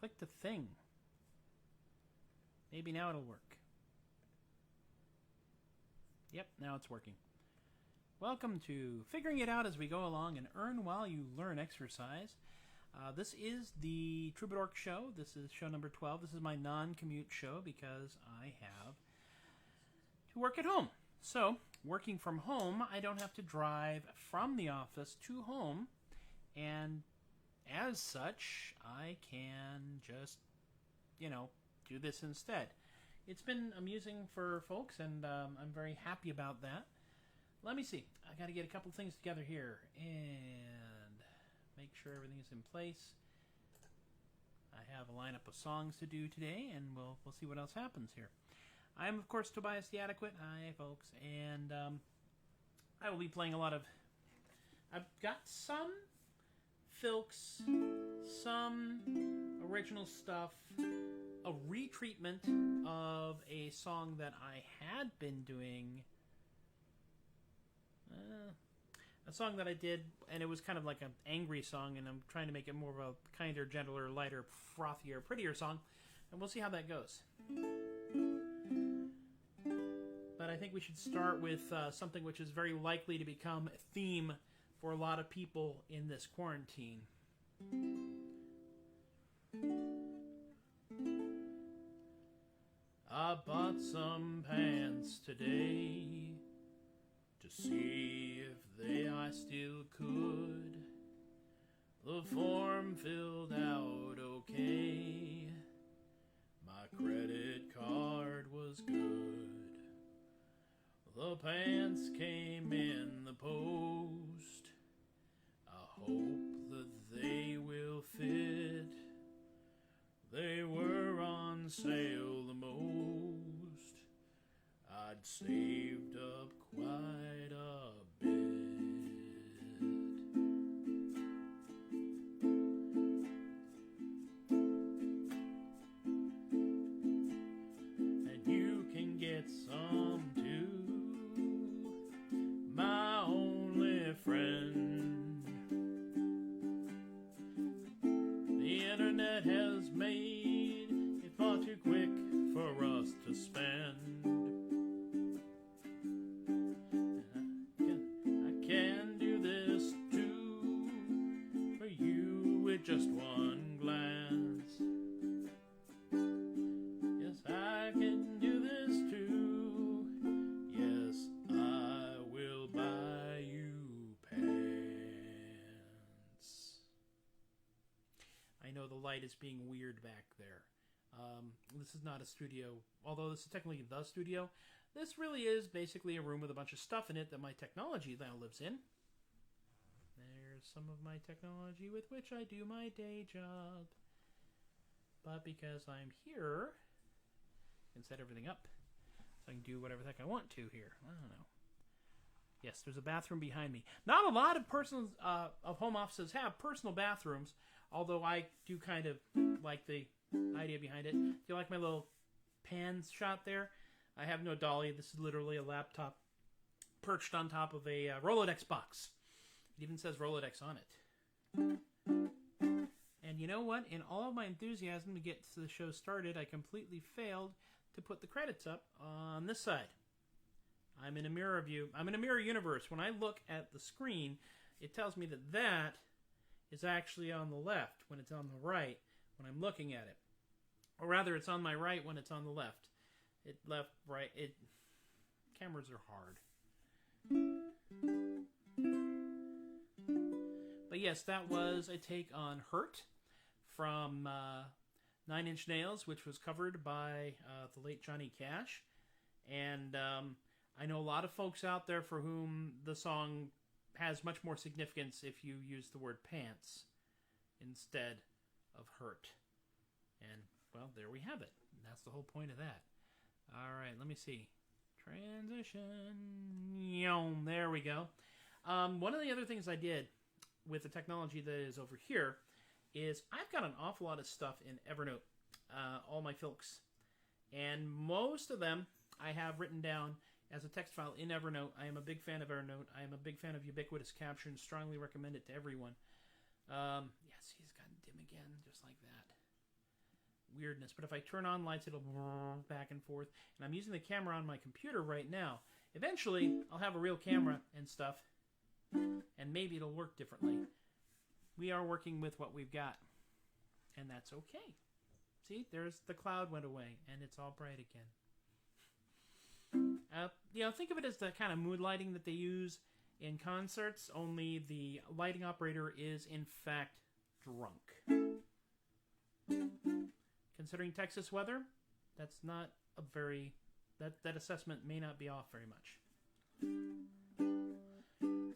click the thing. Maybe now it'll work. Yep, now it's working. Welcome to Figuring It Out as we go along and earn while you learn exercise. This is the Troubadork show. This is show number 12. This is my non-commute show because I have to work at home. So, working from home, I don't have to drive from the office to home, and as such, I can just, do this instead. It's been amusing for folks, and I'm very happy about that. Let me see. I got to get a couple things together here and make sure everything is in place. I have a lineup of songs to do today, and we'll see what else happens here. I am, of course, Tobias the Adequate. Hi, folks. And I will be playing a lot of... I've got some filks, some original stuff, a retreatment of a song that I had been doing... a song that I did, and it was kind of like an angry song, and I'm trying to make it more of a kinder, gentler, lighter, frothier, prettier song, and we'll see how that goes. But I think we should start with something which is very likely to become a theme for a lot of people in this quarantine. I bought some pants today to see if I still could. The form filled out okay. My credit card was good. The pants came in the post. I hope that they will fit. They were on sale the most. I'd saved up quite a bit. And you can get some too, my only friend. The internet has made it far too quick for us to spend. Just one glance. Yes, I can do this too. Yes, I will buy you pants. I know the light is being weird back there. This is not a studio, although this is technically the studio. This really is basically a room with a bunch of stuff in it that my technology now lives in. There's some of my technology with which I do my day job. But because I'm here, I can set everything up. So I can do whatever the heck I want to here. I don't know. Yes, there's a bathroom behind me. Not a lot of of home offices have personal bathrooms, although I do kind of like the idea behind it. Do you like my little pan shot there? I have no dolly. This is literally a laptop perched on top of a Rolodex box. It even says Rolodex on it. And you know what? In all of my enthusiasm to get the show started, I completely failed to put the credits up on this side. I'm in a mirror view. I'm in a mirror universe. When I look at the screen, it tells me that that is actually on the left when it's on the right when I'm looking at it. Or rather, it's on my right when it's on the left. Left, right. Cameras are hard. But yes, that was a take on Hurt from 9 Inch Nails, which was covered by the late Johnny Cash. And I know a lot of folks out there for whom the song has much more significance if you use the word pants instead of hurt. And, well, there we have it. That's the whole point of that. All right, let me see. Transition. There we go. One of the other things I did with the technology that is over here is I've got an awful lot of stuff in Evernote, all my filks. And most of them I have written down as a text file in Evernote. I am a big fan of Evernote. I am a big fan of ubiquitous captions. Strongly recommend it to everyone. Yes, he's gotten dim again, just like that. weirdness. But if I turn on lights, it'll back and forth. And I'm using the camera on my computer right now. Eventually, I'll have a real camera and stuff, and maybe it'll work differently. We are working with what we've got, and that's okay. See, there's the cloud went away, and it's all bright again. Think of it as the kind of mood lighting that they use in concerts, only the lighting operator is, in fact, drunk. Considering Texas weather, that's not a very... That assessment may not be off very much.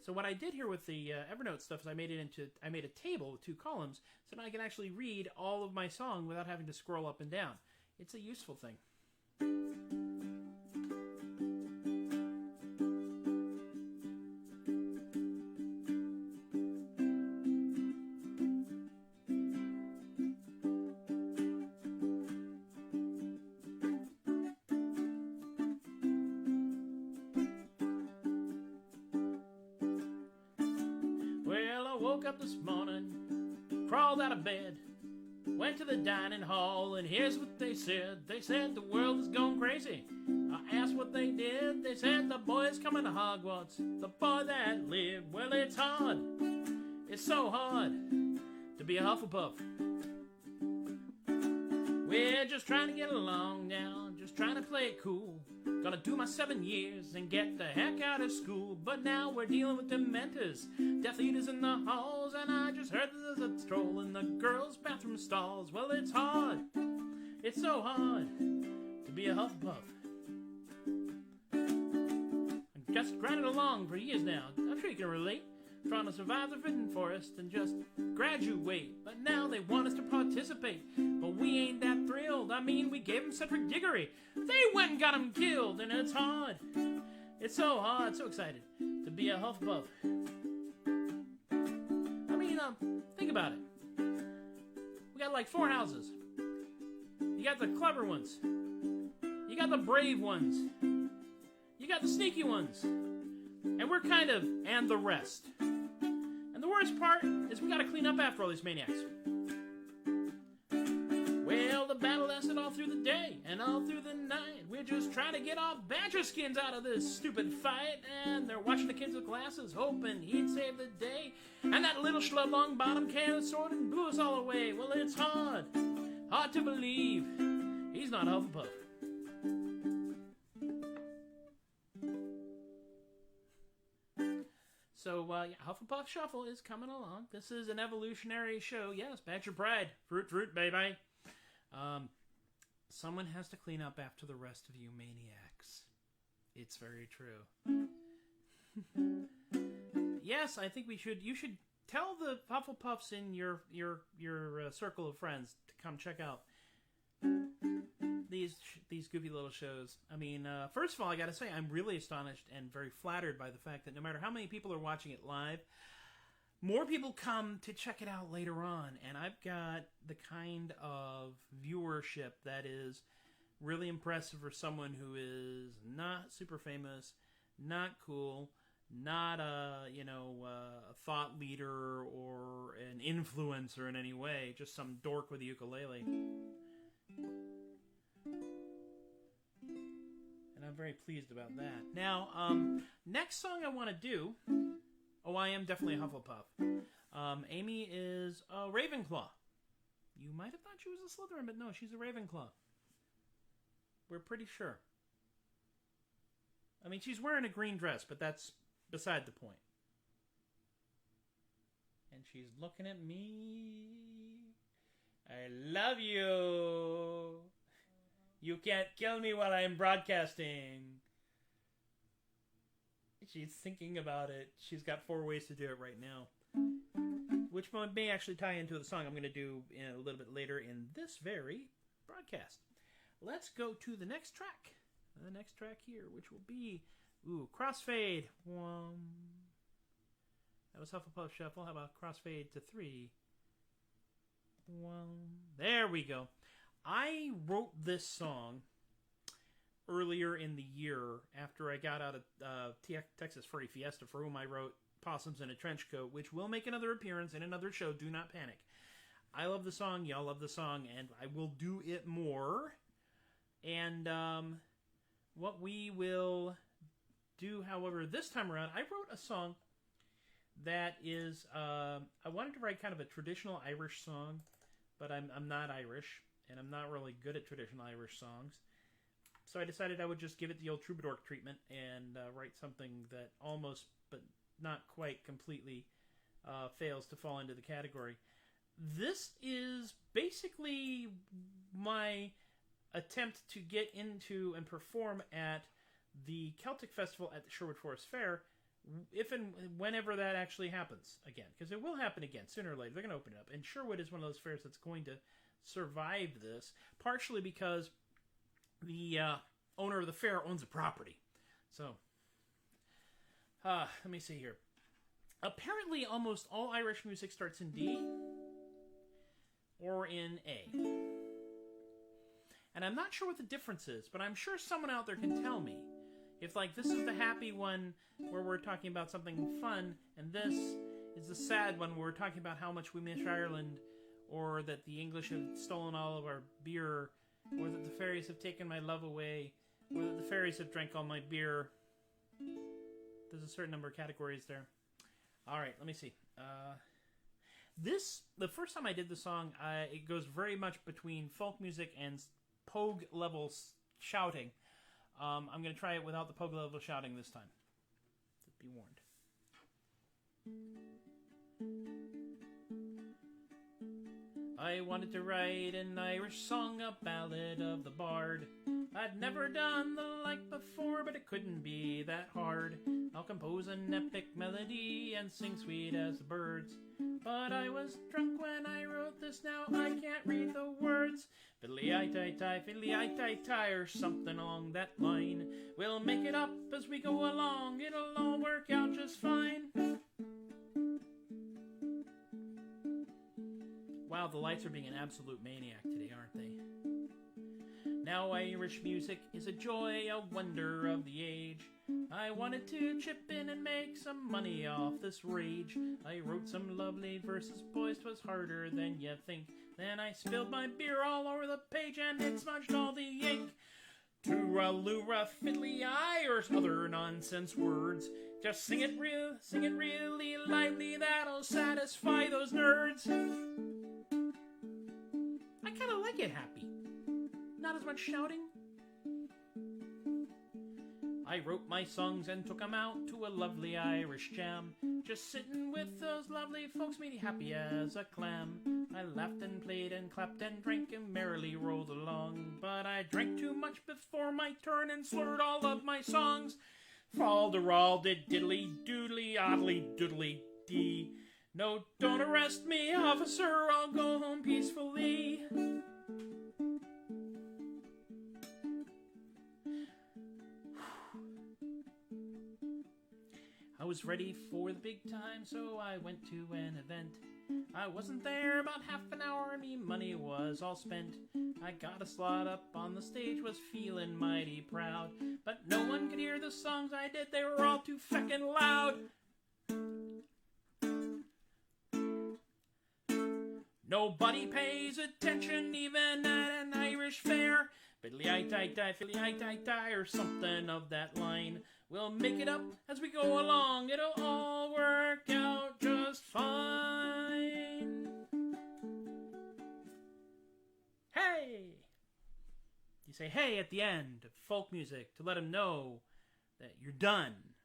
So what I did here with the Evernote stuff is I made a table with 2 columns, so now I can actually read all of my song without having to scroll up and down. It's a useful thing. Up this morning, crawled out of bed, went to the dining hall, and here's what they said. They said the world is going crazy. I asked what they did. They said the boy's coming to Hogwarts, the boy that lived. Well, it's hard. It's so hard to be a Hufflepuff. We're just trying to get along now, just trying to play it cool. Gonna do my 7 years and get the heck out of school. But now we're dealing with Dementors, Death Eaters in the halls, and I just heard there's a troll in the girls' bathroom stalls. Well, it's hard. It's so hard to be a Hufflepuff. I've just grinded along for years now. I'm sure you can relate. Trying to survive the Forbidden Forest and just graduate. But now they want us to participate. But we ain't that thrilled. I mean, we gave them Cedric Diggory. They went and got him killed, and it's hard. It's so hard, so excited to be a Hufflepuff. I mean, think about it. We got like 4 houses. You got the clever ones. You got the brave ones. You got the sneaky ones. And we're kind of, and the rest. And the worst part is we gotta clean up after all these maniacs. Well, the battle lasted all through the day and all through the night. We're just trying to get our badger skins out of this stupid fight. And they're watching the kids with glasses, hoping he'd save the day. And that little schlub long bottom carried a sword and blew us all away. Well, it's hard to believe he's not Hufflepuff. So, Hufflepuff Shuffle is coming along. This is an evolutionary show. Yes, Badger Pride. Fruit, baby. Someone has to clean up after the rest of you maniacs. It's very true. Yes, I think you should tell the Hufflepuffs in your circle of friends to come check out these goofy little shows. I mean, first of all, I gotta say, I'm really astonished and very flattered by the fact that no matter how many people are watching it live, more people come to check it out later on. And I've got the kind of viewership that is really impressive for someone who is not super famous, not cool, not a thought leader or an influencer in any way, just some dork with a ukulele. And I'm very pleased about that. Now, next song I want to do... Oh, I am definitely a Hufflepuff. Amy is a Ravenclaw. You might have thought she was a Slytherin, but no, she's a Ravenclaw. We're pretty sure. I mean, she's wearing a green dress, but that's beside the point. And she's looking at me. I love you. You can't kill me while I'm broadcasting. She's thinking about it. She's got 4 ways to do it right now. Which one may actually tie into the song I'm going to do in a little bit later in this very broadcast. Let's go to the next track. The next track here, which will be... Crossfade. 1. That was Hufflepuff Shuffle. How about Crossfade to 3? 1. There we go. I wrote this song earlier in the year after I got out of Texas Furry Fiesta, for whom I wrote Possums in a Trench Coat, which will make another appearance in another show. Do not panic. I love the song, y'all love the song, and I will do it more. And what we will do, however, this time around, I wrote a song that is, I wanted to write kind of a traditional Irish song, but I'm not Irish, and I'm not really good at traditional Irish songs. So I decided I would just give it the old Troubadork treatment and write something that almost, but not quite completely, fails to fall into the category. This is basically my attempt to get into and perform at the Celtic Festival at the Sherwood Forest Fair, if and whenever that actually happens again. Because it will happen again, sooner or later. They're going to open it up. And Sherwood is one of those fairs that's going to survive this, partially because the owner of the fair owns a property. So, let me see here. Apparently, almost all Irish music starts in D or in A. And I'm not sure what the difference is, but I'm sure someone out there can tell me. If, like, this is the happy one where we're talking about something fun, and this is the sad one where we're talking about how much we miss Ireland, or that the English have stolen all of our beer, or that the fairies have taken my love away, or that the fairies have drank all my beer. There's a certain number of categories there. All right, let me see. The first time I did the song, it goes very much between folk music and pogue level shouting. I'm going to try it without the pogue level shouting this time. Be warned. I wanted to write an Irish song, a ballad of the bard. I'd never done the like before, but it couldn't be that hard. I'll compose an epic melody and sing sweet as the birds. But I was drunk when I wrote this, now I can't read the words. Fiddly-I-tie-tie, fiddly-I-tie-tie, or something along that line. We'll make it up as we go along, it'll all work out just fine. Wow, the lights are being an absolute maniac today, aren't they? Now Irish music is a joy, a wonder of the age. I wanted to chip in and make some money off this rage. I wrote some lovely verses, boys, 'twas harder than you think. Then I spilled my beer all over the page and it smudged all the ink. Toora-loora, fiddly-I, or other nonsense words. Just sing it really lively, that'll satisfy those nerds. I kind of like it happy. Not as much shouting. I wrote my songs and took 'em out to a lovely Irish jam. Just sitting with those lovely folks made me happy as a clam. I laughed and played and clapped and drank and merrily rolled along. But I drank too much before my turn and slurred all of my songs. Fal-de-ral, diddly doodly, oddly doodly dee. No, don't arrest me, officer, I'll go home peacefully. I was ready for the big time, so I went to an event. I wasn't there about half an hour, and me money was all spent. I got a slot up on the stage, was feeling mighty proud. But no one could hear the songs I did, they were all too feckin' loud. Nobody pays attention even at an Irish fair. Fiddly-I-tie-tie, fiddly-I-tie-tie, or something of that line. We'll make it up as we go along, it'll all work out just fine. Hey! You say hey at the end of folk music to let them know that you're done.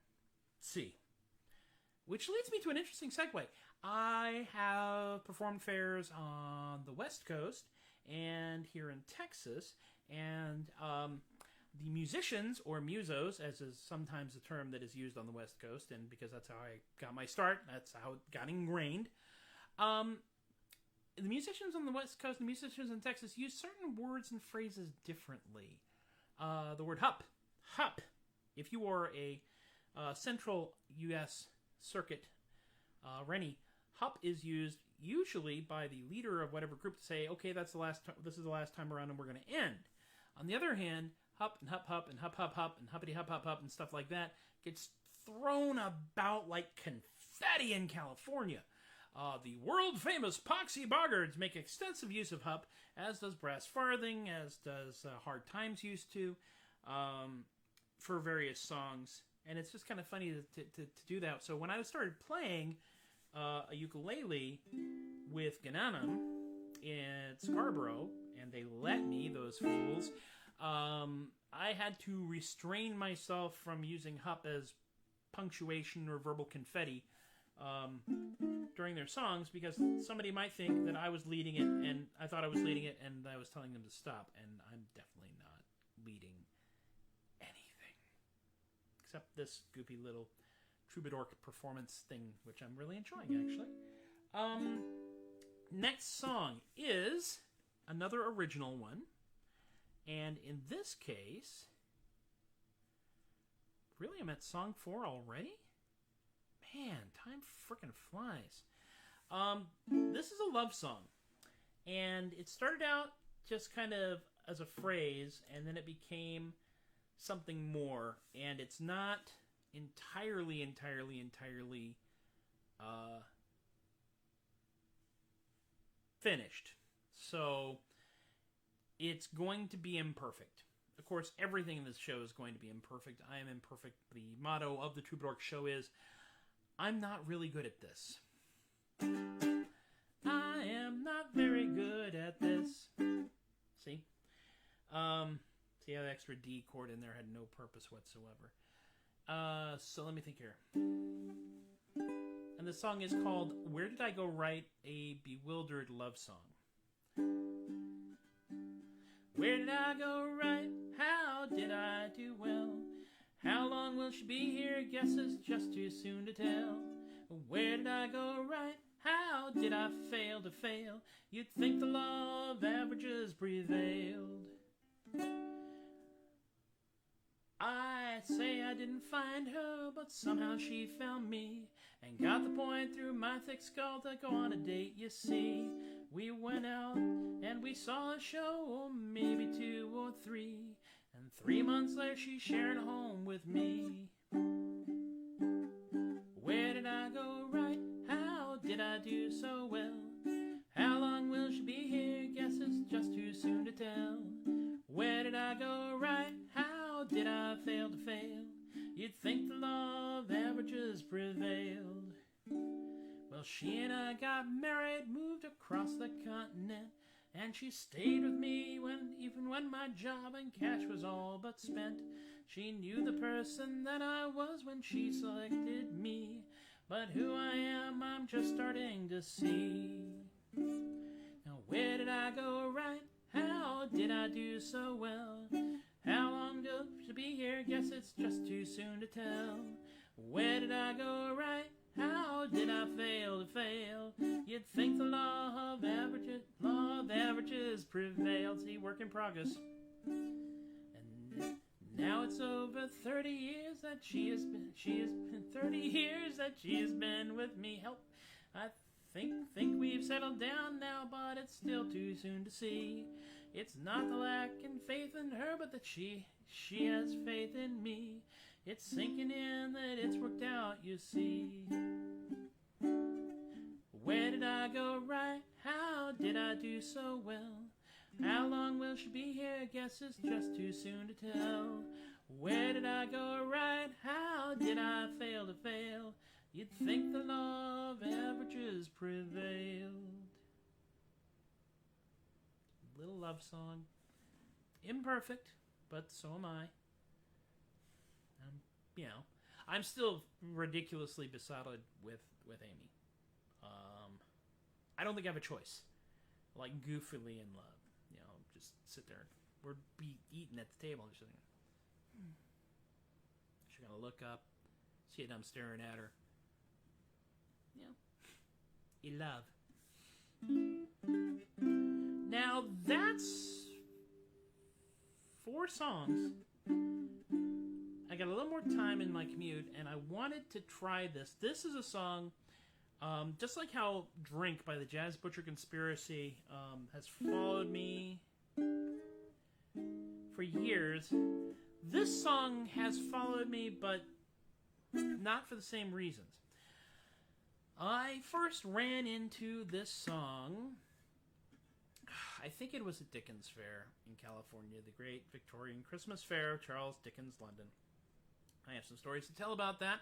See. Which leads me to an interesting segue. I have performed fairs on the West Coast and here in Texas, and the musicians, or musos, as is sometimes the term that is used on the West Coast, and because that's how I got my start, that's how it got ingrained. The musicians on the West Coast and musicians in Texas use certain words and phrases differently. The word hup. If you are a central U.S. circuit Rennie, hup is used usually by the leader of whatever group to say, okay, this is the last time around and we're going to end. On the other hand, hup and hup and hup and huppity hup and stuff like that gets thrown about like confetti in California. The world-famous Poxy Boggards make extensive use of Hupp, as does Brass Farthing, as does Hard Times used to, for various songs. And it's just kind of funny to do that. So when I started playing a ukulele with Gananum in Scarborough, and they let me, those fools, I had to restrain myself from using Hupp as punctuation or verbal confetti during their songs, because somebody might think that I was leading it, and I thought I was leading it, and I was telling them to stop, and I'm definitely not leading anything. Except this goofy little Troubadork performance thing, which I'm really enjoying, actually. Next song is another original one, and in this case, really, I'm at song 4 already? Man, time frickin' flies. This is a love song, and it started out just kind of as a phrase, and then it became something more, and it's not entirely finished. So it's going to be imperfect. Of course, everything in this show is going to be imperfect. I am imperfect. The motto of the Troubadork show is, I'm not really good at this. I am not very good at this. See? See how the extra D chord in there had no purpose whatsoever. So let me think here. And the song is called Where Did I Go Write a Bewildered Love Song? Where did I go right? How did I do well? How long will she be here? Guess it's just too soon to tell. Where did I go right? How did I fail to fail? You'd think the law of averages prevailed. I say I didn't find her, but somehow she found me, and got the point through my thick skull to go on a date, you see. We went out and we saw a show, or maybe 2 or 3, and 3 months later she shared a home with me. Where did I go right? How did I do so well? How long will she be here? Guess it's just too soon to tell. Where did I go right? How did I fail to fail? You'd think the law of averages prevailed. Well, she and I got married, moved across the continent, and she stayed with me even when my job and cash was all but spent. She knew the person that I was when she selected me, but who I am, I'm just starting to see. Now, where did I go right? How did I do so well? How long till she'll be here? Guess it's just too soon to tell. Where did I go right? How did I fail to fail? You'd think the law of averages prevailed. See, work in progress. And now it's over 30 years that she has been 30 years that she has been with me. Help, I think we've settled down now, but it's still too soon to see. It's not the lack in faith in her, but that she has faith in me. It's sinking in that it's worked out, you see. Where did I go right? How did I do so well? How long will she be here? Guess it's just too soon to tell. Where did I go right? How did I fail to fail? You'd think the law of averages prevailed. Little love song. Imperfect, but so am I. You know, I'm still ridiculously besotted with Amy. I don't think I have a choice. Like, goofily in love. You know, just sit there. We're eating at the table. She's gonna look up, see that I'm staring at her. You know, love. Now, that's 4 songs. I got a little more time in my commute, and I wanted to try this. This is a song, just like how Drink by the Jazz Butcher Conspiracy has followed me for years. This song has followed me, but not for the same reasons. I first ran into this song, I think it was at Dickens Fair in California, the great Victorian Christmas Fair, Charles Dickens, London. I have some stories to tell about that.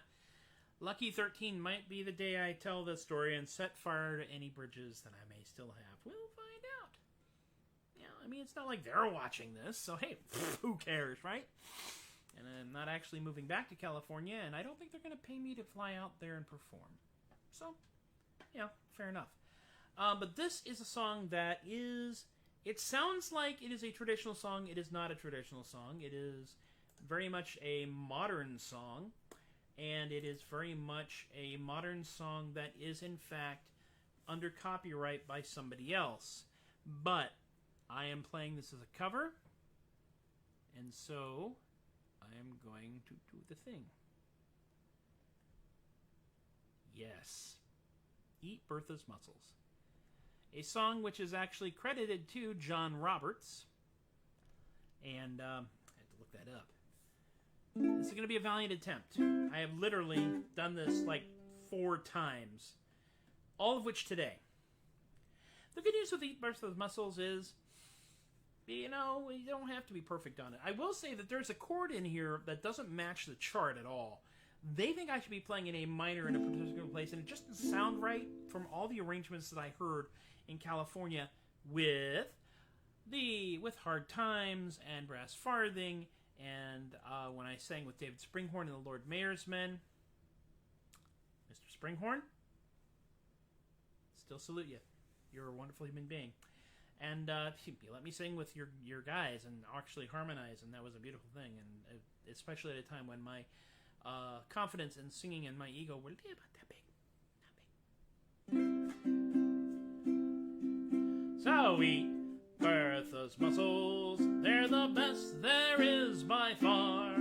Lucky 13 might be the day I tell this story and set fire to any bridges that I may still have. We'll find out. Yeah, I mean, it's not like they're watching this, so hey, who cares, right? And I'm not actually moving back to California, and I don't think they're going to pay me to fly out there and perform. So, yeah, fair enough. But this is a song that is... It sounds like it is a traditional song. It is not a traditional song. It is very much a modern song. And it is very much a modern song that is, in fact, under copyright by somebody else. But I am playing this as a cover. And so I am going to do the thing. Yes. Eat Bertha's Mussels. A song which is actually credited to John Roberts. And I had to look that up. This is going to be a valiant attempt. I have literally done this like 4 times. All of which today. The good news with Eat Bertha's Mussels is, you know, you don't have to be perfect on it. I will say that there's a chord in here that doesn't match the chart at all. They think I should be playing an A minor in a particular place, and it just doesn't sound right from all the arrangements that I heard in California with Hard Times and Brass Farthing, and when I sang with David Springhorn and the Lord Mayor's Men. Mr. Springhorn, still salute you. You're a wonderful human being. And you let me sing with your guys and actually harmonize, and that was a beautiful thing. And especially at a time when my confidence in singing and my ego were about that big. So eat Bertha's mussels, they're the best there is by far.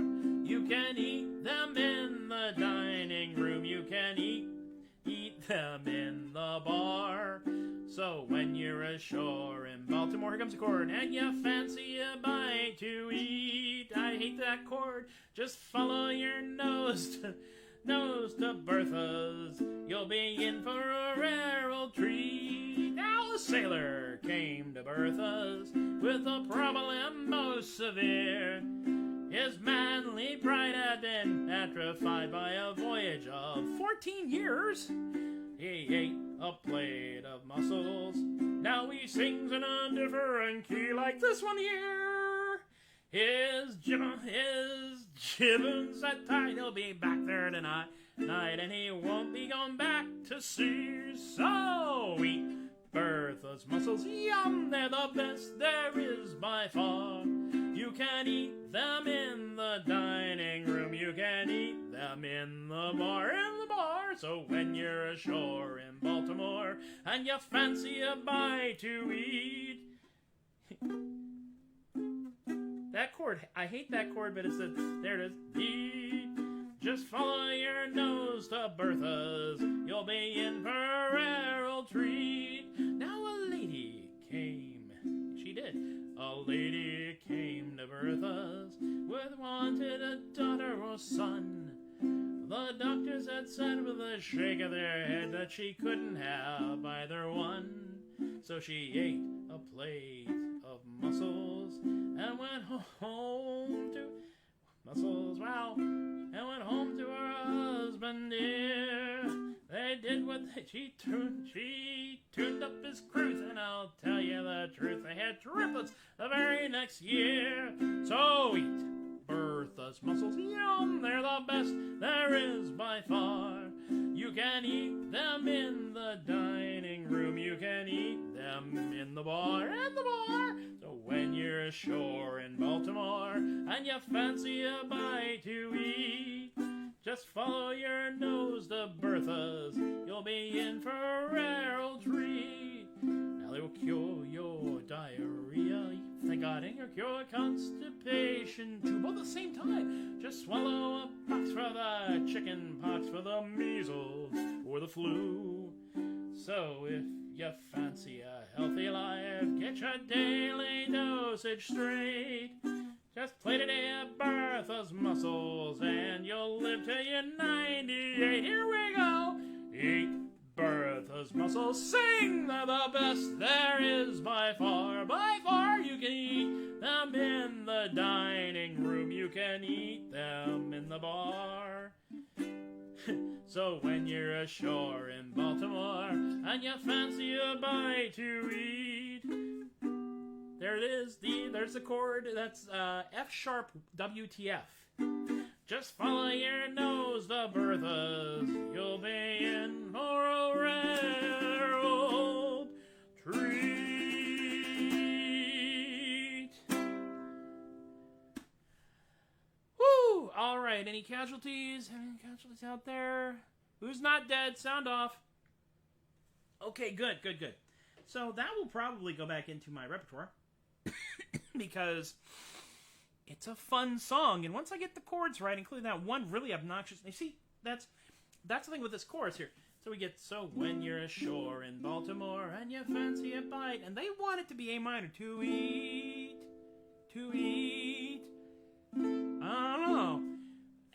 You can eat them in the dining room, you can eat them in the bar. So when you're ashore in Baltimore, here comes a chord, and you fancy a bite to eat. I hate that chord. Just follow your nose to Bertha's. You'll be in for a rare old treat. Now a sailor came to Bertha's with a problem most severe. His manly pride had been atrophied by a voyage of 14 years. He ate a plate of mussels. Now he sings in a different key like this one here. His jibbins at tide. He'll be back there tonight, and he won't be going back to sea. So eat Bertha's mussels. Yum, they're the best there is by far. You can eat them in the dining room. You can eat them in the bar. So when you're ashore in Baltimore and you fancy a bite to eat. That chord, I hate that chord, but there it is. Eat. Just follow your nose to Bertha's. You'll be in for a rare old treat. Now a lady came. She did. A lady came to Bertha's wanted a daughter or son. The doctors had said with a shake of their head that she couldn't have either one. So she ate a plate of mussels and went home to went home to her husband dear. They did she tuned up his cruise, and I'll tell you the truth, they had triplets the very next year. So eat Bertha's mussels, yum, they're the best there is by far. You can eat them in the dining room, you can eat them in the bar, So when you're ashore in Baltimore and you fancy a bite to eat, just follow your nose to Bertha's. You'll be in for a rare old treat. Now they will cure your diarrhea, thank God, and cure constipation too, both at the same time. Just swallow a box for the chicken pox, for the measles, or the flu. So if you fancy a healthy life, get your daily dosage straight. Just play today at Bertha's Mussels, and you'll live till you're 98. Here we go. Eat Bertha's mussels sing, they're the best there is by far. By far you can eat them in the dining room, you can eat them in the bar. So when you're ashore in Baltimore and you fancy a bite to eat, there it is, there's the chord, that's F sharp WTF. Just follow your nose, the Berthas, you'll be in for a rare old treat. Woo! Alright, any casualties? Any casualties out there? Who's not dead? Sound off. Okay, good. So that will probably go back into my repertoire. Because it's a fun song, and once I get the chords right, including that one really obnoxious... You see, that's the thing with this chorus here. So we get, so when you're ashore in Baltimore and you fancy a bite, and they want it to be A minor. To eat. I don't know.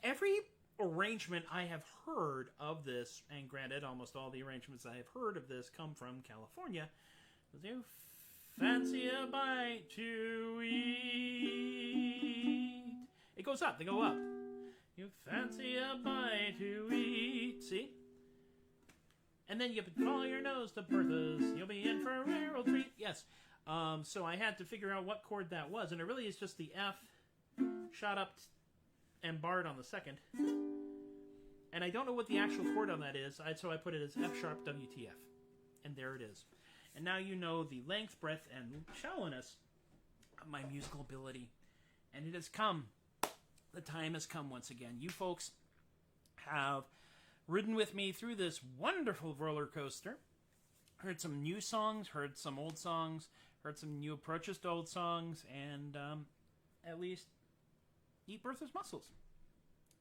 Every arrangement I have heard of this, and granted, almost all the arrangements I have heard of this come from California, you fancy a bite to eat. It goes up. They go up. You fancy a bite to eat. See? And then you follow your nose to Bertha's. You'll be in for a rare old treat. Yes. So I had to figure out what chord that was. And it really is just the F shot up and barred on the second. And I don't know what the actual chord on that is. So I put it as F sharp WTF. And there it is. And now you know the length, breadth, and shallowness of my musical ability. And it has come. The time has come once again. You folks have ridden with me through this wonderful roller coaster. Heard some new songs, heard some old songs, heard some new approaches to old songs, and at least eat Bertha's mussels.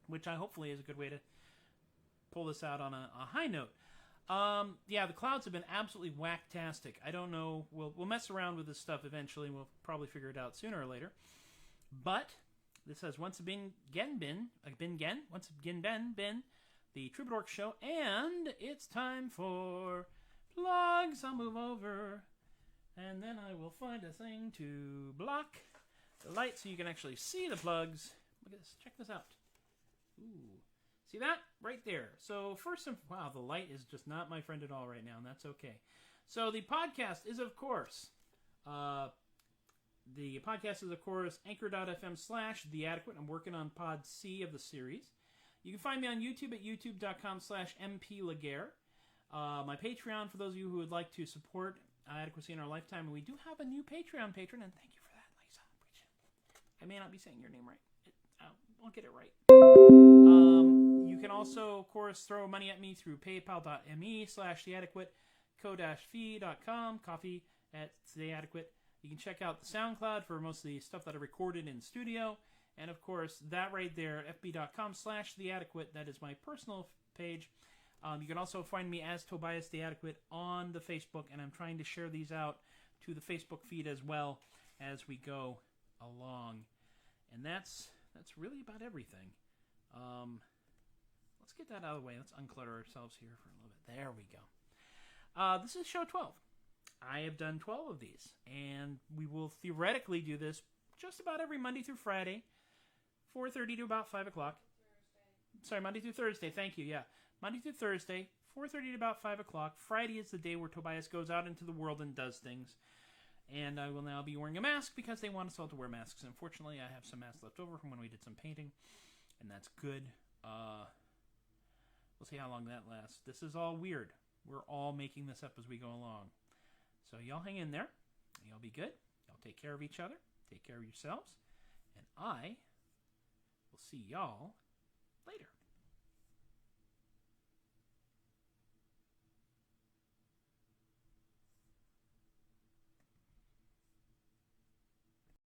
Which I hopefully is a good way to pull this out on a high note. Yeah, the clouds have been absolutely whacktastic. I don't know. We'll mess around with this stuff eventually. We'll probably figure it out sooner or later. But this has once again been the Troubadork Show, and it's time for plugs. I'll move over, and then I will find a thing to block the light so you can actually see the plugs. Look at this. Check this out. Ooh. See that? Right there. So first, wow, the light is just not my friend at all right now, and that's okay. So the podcast is, of course, anchor.fm/The Adequate. I'm working on pod C of the series. You can find me on YouTube at youtube.com/MPLaguerre. My Patreon, for those of you who would like to support Adequacy in Our Lifetime. And we do have a new Patreon patron, and thank you for that, Lisa. I may not be saying your name right. I'll get it right. You can also, of course, throw money at me through paypal.me/theadequate, co-fi.com, coffee at theadequate. You can check out the SoundCloud for most of the stuff that I recorded in studio. And, of course, that right there, fb.com/theadequate. That is my personal page. You can also find me as Tobias the Adequate on the Facebook, and I'm trying to share these out to the Facebook feed as well as we go along. And that's really about everything. Let's get that out of the way. Let's unclutter ourselves here for a little bit. There we go. This is show 12. I have done 12 of these, and we will theoretically do this just about every Monday through Friday, 4:30 to about 5 o'clock. Sorry, Monday through Thursday. Thank you, yeah. Monday through Thursday, 4:30 to about 5 o'clock. Friday is the day where Tobias goes out into the world and does things. And I will now be wearing a mask because they want us all to wear masks. Unfortunately, I have some masks left over from when we did some painting, and that's good. We'll see how long that lasts. This is all weird. We're all making this up as we go along. So y'all hang in there. Y'all be good. Y'all take care of each other. Take care of yourselves. And I will see y'all later.